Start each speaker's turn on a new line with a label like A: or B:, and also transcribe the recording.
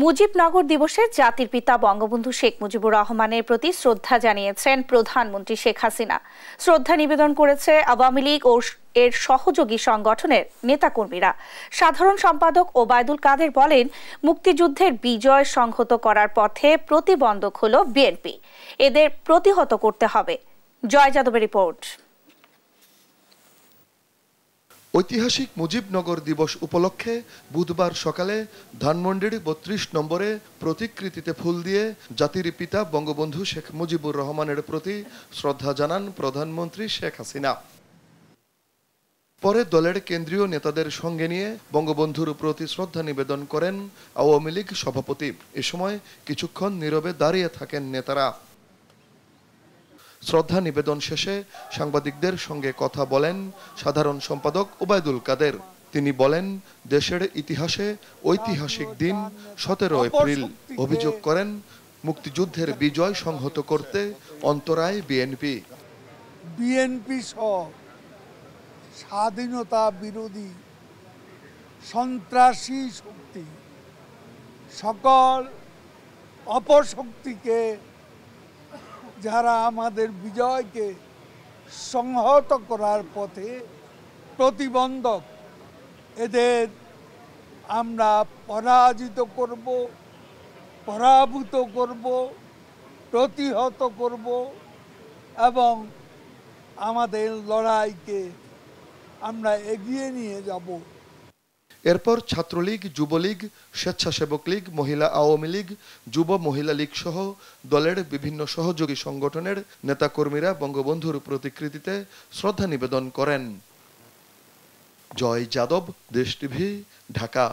A: মুজিবনগর দিবসে জাতির পিতা বঙ্গবন্ধু শেখ মুজিবুর রহমানের প্রতি শ্রদ্ধা জানিয়েছেন প্রধানমন্ত্রী শেখ হাসিনা। শ্রদ্ধা নিবেদন করেছে আওয়ামী লীগ ও এর সহযোগী সংগঠনের নেতাকর্মীরা। সাধারণ সম্পাদক ওবায়দুল কাদের বলেন, মুক্তিযুদ্ধের বিজয় সংহত করার পথে প্রতিবন্ধক হল বিএনপি, এদের প্রতিহত করতে হবে। জয় যাদবের রিপোর্ট।
B: ঐতিহাসিক মুজিবনগর দিবস উপলক্ষে বুধবার সকালে ধানমন্ডির ৩২ নম্বরে প্রতিকৃতিতে ফুল দিয়ে জাতির পিতা বঙ্গবন্ধু শেখ মুজিবুর রহমানের প্রতি শ্রদ্ধা জানান প্রধানমন্ত্রী শেখ হাসিনা। পরে দলের কেন্দ্রীয় নেতাদের সঙ্গে নিয়ে বঙ্গবন্ধুর প্রতি শ্রদ্ধা নিবেদন করেন আওয়ামী লীগ সভাপতি। এ সময় কিছুক্ষণ নীরবে দাঁড়িয়ে থাকেন নেতারা। শ্রদ্ধা নিবেদন শেষে সাংবাদিকদের সঙ্গে কথা বলেন সাধারণ সম্পাদক ওবায়দুল কাদের। তিনি বলেন, দেশের ইতিহাসে ঐতিহাসিক দিন ১৭ এপ্রিল। অভিযোগ করেন, মুক্তিযুদ্ধের বিজয় সংহত করতে অন্তরায় বিএনপি।
C: বিএনপি সহ স্বাধীনতা বিরোধী সন্ত্রাসী শক্তি সকল অপশক্তিকে, যারা আমাদের বিজয়কে সংহত করার পথে প্রতিবন্ধক, এদের আমরা পরাজিত করব, পরাভূত করব, প্রতিহত করব এবং আমাদের লড়াইকে আমরা এগিয়ে নিয়ে যাব।
B: এরপর ছাত্রলীগ, যুবলীগ, স্বেচ্ছাসেবক লীগ, মহিলা আওয়ামী লীগ, যুব মহিলা লীগ সহ দলের বিভিন্ন সহযোগী সংগঠনের নেতাকর্মীরা বঙ্গবন্ধুর প্রতিকৃতিতে শ্রদ্ধা নিবেদন করেন। জয় যাদব, দেশ টিভি, ঢাকা।